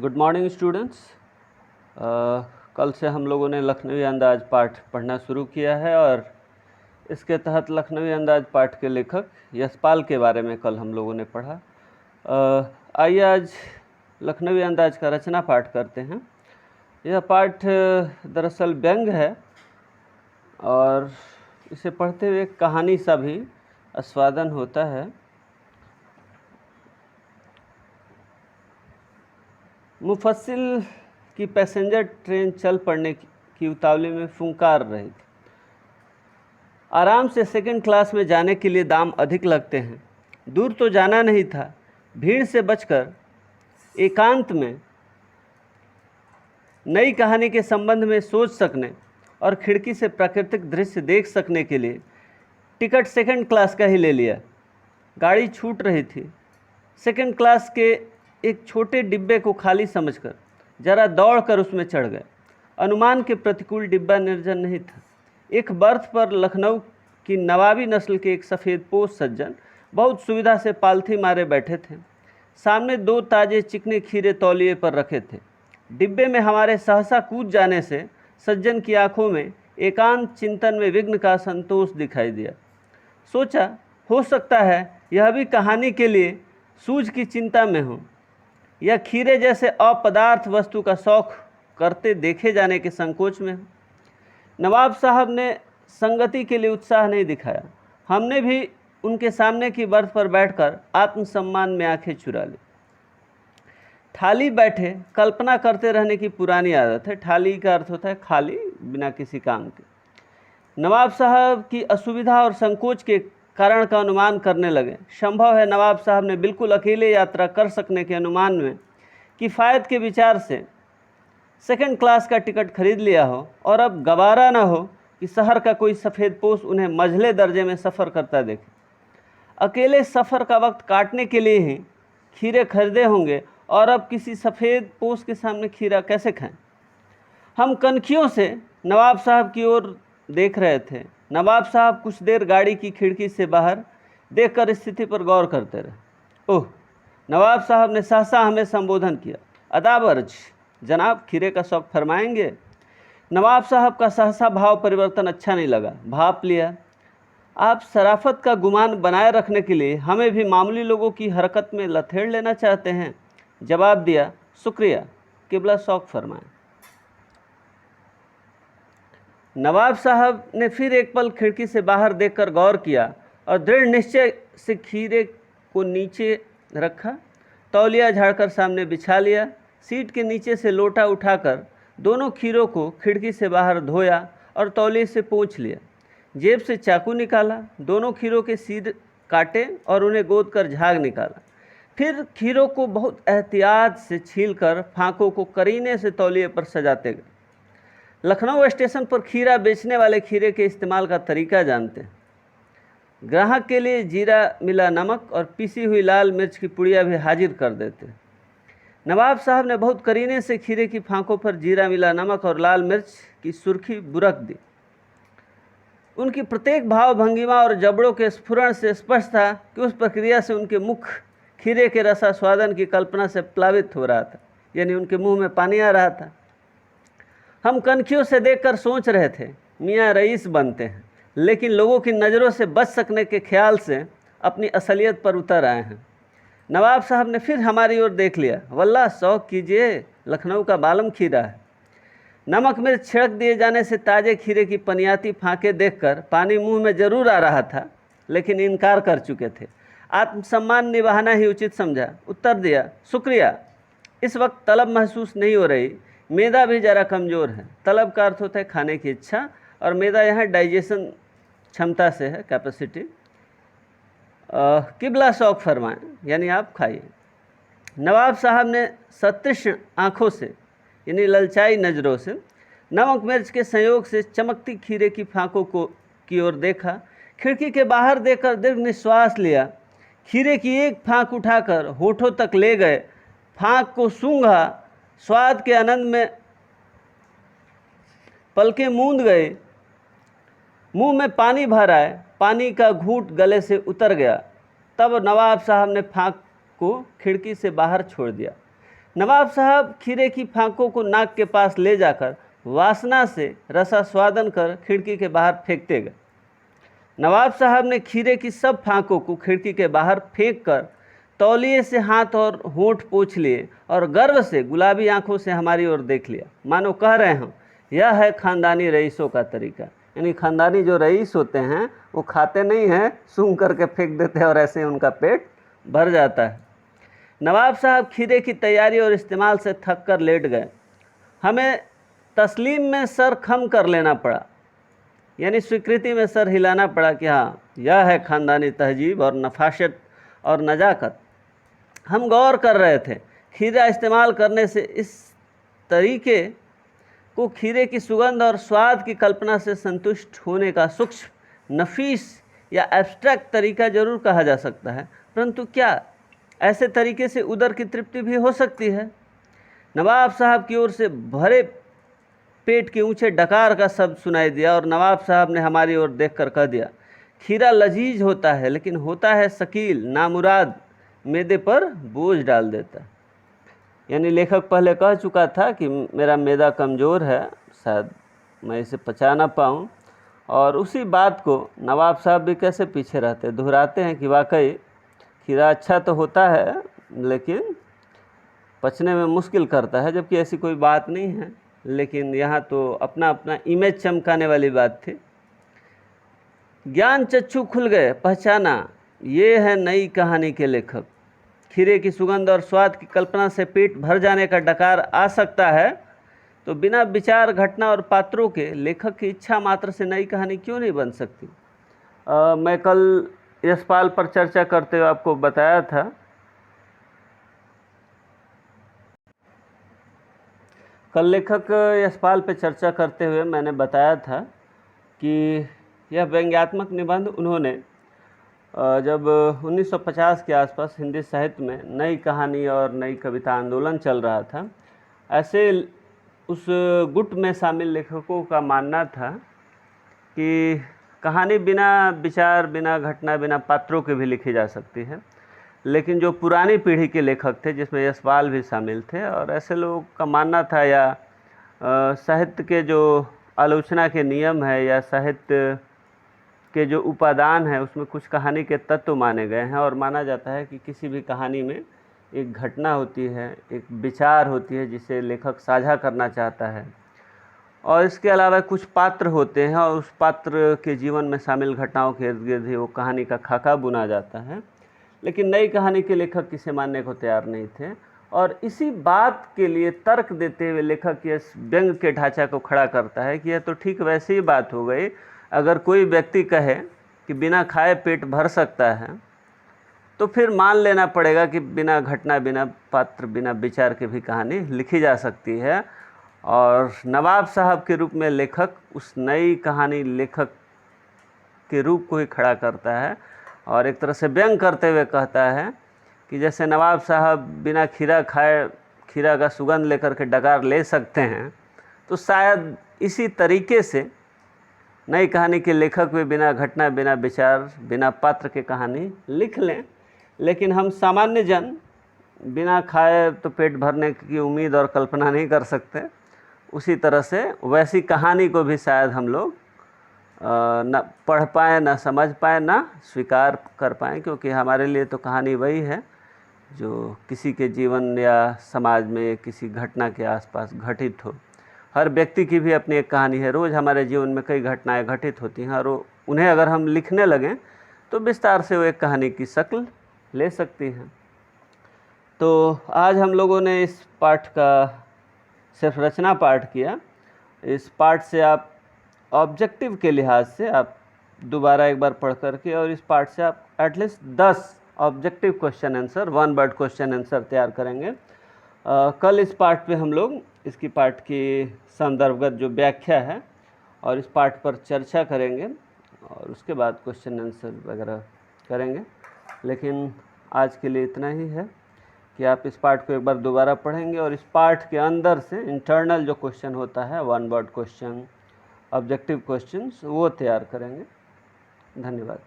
Good morning students. कल से हम लोगों ने लखनवी अंदाज पाठ पढ़ना शुरू किया है और इसके तहत लखनवी अंदाज पाठ के लेखक यशपाल के बारे में कल हम लोगों ने पढ़ा। आइए आज लखनवी अंदाज का रचना पाठ करते हैं। यह पाठ दरअसल व्यंग है और इसे पढ़ते हुए कहानी सा भी आस्वादन होता है। मुफस्सिल की पैसेंजर ट्रेन चल पड़ने की उतावली में फुंकार रही थी। आराम से सेकंड क्लास में जाने के लिए दाम अधिक लगते हैं। दूर तो जाना नहीं था, भीड़ से बचकर एकांत में नई कहानी के संबंध में सोच सकने और खिड़की से प्राकृतिक दृश्य देख सकने के लिए टिकट सेकंड क्लास का ही ले लिया। गाड़ी छूट रही थी। सेकंड क्लास के एक छोटे डिब्बे को खाली समझकर जरा दौड़कर उसमें चढ़ गए। अनुमान के प्रतिकूल डिब्बा निर्जन नहीं था। एक बर्थ पर लखनऊ की नवाबी नस्ल के एक सफ़ेदपोश सज्जन बहुत सुविधा से पालथी मारे बैठे थे। सामने दो ताजे चिकने खीरे तौलिए पर रखे थे। डिब्बे में हमारे सहसा कूद जाने से सज्जन की आंखों में एकांत चिंतन में विघ्न का संतोष दिखाई दिया। सोचा, हो सकता है यह भी कहानी के लिए सूझ की चिंता में हो या खीरे जैसे अपदार्थ वस्तु का शौक करते देखे जाने के संकोच में हो। नवाब साहब ने संगति के लिए उत्साह नहीं दिखाया। हमने भी उनके सामने की बर्थ पर बैठकर आत्मसम्मान में आंखें चुरा ली। ठाली बैठे कल्पना करते रहने की पुरानी आदत है। ठाली का अर्थ होता है खाली, बिना किसी काम के। नवाब साहब की असुविधा और संकोच के कारण का अनुमान करने लगे। संभव है नवाब साहब ने बिल्कुल अकेले यात्रा कर सकने के अनुमान में किफ़ायत के विचार से सेकंड क्लास का टिकट खरीद लिया हो और अब गवारा न हो कि शहर का कोई सफ़ेदपोश उन्हें मझले दर्जे में सफ़र करता देखे। अकेले सफ़र का वक्त काटने के लिए ही खीरे खरीदे होंगे और अब किसी सफ़ेदपोश के सामने खीरा कैसे खाएं। हम कनखियों से नवाब साहब की ओर देख रहे थे। नवाब साहब कुछ देर गाड़ी की खिड़की से बाहर देखकर स्थिति पर गौर करते रहे। ओह, नवाब साहब ने सहसा हमें संबोधन किया। अदाब अर्ज जनाब, खीरे का शौक फरमाएंगे। नवाब साहब का सहसा भाव परिवर्तन अच्छा नहीं लगा। भाप लिया, आप शराफत का गुमान बनाए रखने के लिए हमें भी मामूली लोगों की हरकत में लथेड़ लेना चाहते हैं। जवाब दिया, शुक्रिया, किबला शौक फरमाएं। नवाब साहब ने फिर एक पल खिड़की से बाहर देखकर गौर किया और दृढ़ निश्चय से खीरे को नीचे रखा, तौलिया झाड़कर सामने बिछा लिया। सीट के नीचे से लोटा उठाकर दोनों खीरों को खिड़की से बाहर धोया और तौलिए से पोंछ लिया। जेब से चाकू निकाला, दोनों खीरों के सिर काटे और उन्हें गोद कर झाग निकाला। फिर खीरों को बहुत एहतियात से छीलकर फांकों को करीने से तौलिए पर सजाते गए। लखनऊ स्टेशन पर खीरा बेचने वाले खीरे के इस्तेमाल का तरीका जानते हैं। ग्राहक के लिए जीरा मिला नमक और पीसी हुई लाल मिर्च की पुड़िया भी हाजिर कर देते हैं। नवाब साहब ने बहुत करीने से खीरे की फांकों पर जीरा मिला नमक और लाल मिर्च की सुर्खी बुरक दी। उनकी प्रत्येक भाव भंगिमा और जबड़ों के स्फुरण से स्पष्ट था कि उस प्रक्रिया से उनके मुख खीरे के रसास्वादन की कल्पना से प्लावित हो रहा था, यानी उनके मुंह में पानी आ रहा था। हम कनखियों से देखकर सोच रहे थे, मियाँ रईस बनते हैं, लेकिन लोगों की नज़रों से बच सकने के ख्याल से अपनी असलियत पर उतर आए हैं। नवाब साहब ने फिर हमारी ओर देख लिया। वल्लाह शौक कीजिए, लखनऊ का बालम खीरा है। नमक मिर्च छिड़क दिए जाने से ताज़े खीरे की पनियाती फांके देखकर पानी मुंह में जरूर आ रहा था, लेकिन इनकार कर चुके थे। आत्मसम्मान निभाना ही उचित समझा। उत्तर दिया, शुक्रिया। इस वक्त तलब महसूस नहीं हो रही, मैदा भी ज़रा कमज़ोर है। तलब का अर्थ होता है खाने की इच्छा और मैदा यहाँ डाइजेशन क्षमता से है, कैपेसिटी। किबला शौक फरमाएं, यानी आप खाइए। नवाब साहब ने सतृष्ण आँखों से, यानी ललचाई नज़रों से नमक मिर्च के संयोग से चमकती खीरे की फांकों को की ओर देखा। खिड़की के बाहर देखकर दीर्घ निश्वास लिया। खीरे की एक फांक उठाकर होठों तक ले गए, फांक को सूंघा, स्वाद के आनंद में पलकें मूंद गए, मुंह में पानी भर आए, पानी का घूंट गले से उतर गया। तब नवाब साहब ने फांक को खिड़की से बाहर छोड़ दिया। नवाब साहब खीरे की फांकों को नाक के पास ले जाकर वासना से रसास्वादन कर खिड़की के बाहर फेंकते गए। नवाब साहब ने खीरे की सब फांकों को खिड़की के बाहर फेंक कर तौलिए से हाथ और होंठ पोंछ लिए और गर्व से गुलाबी आंखों से हमारी ओर देख लिया, मानो कह रहे हैं यह है खानदानी रईसों का तरीका। यानी खानदानी जो रईस होते हैं वो खाते नहीं हैं, सूंघ करके फेंक देते हैं और ऐसे उनका पेट भर जाता है। नवाब साहब खीरे की तैयारी और इस्तेमाल से थक कर लेट गए। हमें तस्लीम में सर खम कर लेना पड़ा, यानी स्वीकृति में सर हिलाना पड़ा कि हाँ यह है खानदानी तहजीब और नफासत और नजाकत। हम गौर कर रहे थे, खीरा इस्तेमाल करने से इस तरीके को खीरे की सुगंध और स्वाद की कल्पना से संतुष्ट होने का सूक्ष्म, नफीस या एब्स्ट्रैक्ट तरीका जरूर कहा जा सकता है, परंतु क्या ऐसे तरीके से उदर की तृप्ति भी हो सकती है? नवाब साहब की ओर से भरे पेट के ऊंचे डकार का शब्द सुनाई दिया और नवाब साहब ने हमारी ओर देखकर कह दिया, खीरा लजीज होता है लेकिन होता है शकील, नामुराद, मैदे पर बोझ डाल देता है। यानी लेखक पहले कह चुका था कि मेरा मैदा कमज़ोर है, शायद मैं इसे पचा ना पाऊँ, और उसी बात को नवाब साहब भी कैसे पीछे रहते, दोहराते हैं कि वाकई खीरा अच्छा तो होता है लेकिन पचने में मुश्किल करता है, जबकि ऐसी कोई बात नहीं है। लेकिन यहाँ तो अपना अपना इमेज चमकाने वाली बात थी। ज्ञान चक्षु खुल गए, पहचाना ये है नई कहानी के लेखक। खीरे की सुगंध और स्वाद की कल्पना से पेट भर जाने का डकार आ सकता है, तो बिना विचार, घटना और पात्रों के लेखक की इच्छा मात्र से नई कहानी क्यों नहीं बन सकती? मैं कल यशपाल पर चर्चा करते हुए आपको बताया था, कल लेखक यशपाल पर चर्चा करते हुए मैंने बताया था कि यह व्यंग्यात्मक निबंध उन्होंने जब 1950 के आसपास हिंदी साहित्य में नई कहानी और नई कविता आंदोलन चल रहा था, ऐसे उस गुट में शामिल लेखकों का मानना था कि कहानी बिना विचार, बिना घटना, बिना पात्रों के भी लिखी जा सकती है। लेकिन जो पुरानी पीढ़ी के लेखक थे, जिसमें यशपाल भी शामिल थे, और ऐसे लोगों का मानना था, या साहित्य के जो आलोचना के नियम है या साहित्य के जो उपादान है उसमें कुछ कहानी के तत्व माने गए हैं, और माना जाता है कि किसी भी कहानी में एक घटना होती है, एक विचार होती है जिसे लेखक साझा करना चाहता है, और इसके अलावा कुछ पात्र होते हैं और उस पात्र के जीवन में शामिल घटनाओं के इर्द गिर्द ही वो कहानी का खाका बुना जाता है। लेकिन नई कहानी के लेखक इसे मानने को तैयार नहीं थे, और इसी बात के लिए तर्क देते हुए लेखक इस व्यंग के ढांचा को खड़ा करता है कि यह तो ठीक वैसी ही बात हो गई, अगर कोई व्यक्ति कहे कि बिना खाए पेट भर सकता है, तो फिर मान लेना पड़ेगा कि बिना घटना, बिना पात्र, बिना विचार के भी कहानी लिखी जा सकती है। और नवाब साहब के रूप में लेखक उस नई कहानी लेखक के रूप को ही खड़ा करता है, और एक तरह से व्यंग करते हुए कहता है कि जैसे नवाब साहब बिना खीरा खाए खीरा का सुगंध लेकर के डकार ले सकते हैं, तो शायद इसी तरीके से नई कहानी के लेखक भी बिना घटना, बिना विचार, बिना पात्र के कहानी लिख लें। लेकिन हम सामान्य जन बिना खाए तो पेट भरने की उम्मीद और कल्पना नहीं कर सकते। उसी तरह से वैसी कहानी को भी शायद हम लोग न पढ़ पाएँ, न समझ पाएँ, न स्वीकार कर पाएँ, क्योंकि हमारे लिए तो कहानी वही है जो किसी के जीवन या समाज में किसी घटना के आसपास घटित हो। हर व्यक्ति की भी अपनी एक कहानी है। रोज़ हमारे जीवन में कई घटनाएं घटित होती हैं, और उन्हें अगर हम लिखने लगें तो विस्तार से वो एक कहानी की शक्ल ले सकती हैं। तो आज हम लोगों ने इस पाठ का सिर्फ रचना पाठ किया। इस पाठ से आप ऑब्जेक्टिव के लिहाज से आप दोबारा एक बार पढ़ करके, और इस पाठ से आप at least 10 objective question answer, 1 word question answer तैयार करेंगे। कल इस पाठ पे हम लोग इसकी पाठ की संदर्भगत जो व्याख्या है और इस पाठ पर चर्चा करेंगे, और उसके बाद क्वेश्चन आंसर वगैरह करेंगे। लेकिन आज के लिए इतना ही है कि आप इस पाठ को एक बार दोबारा पढ़ेंगे, और इस पाठ के अंदर से इंटरनल जो क्वेश्चन होता है, 1 वर्ड क्वेश्चन, ऑब्जेक्टिव क्वेश्चंस, वो तैयार करेंगे। धन्यवाद।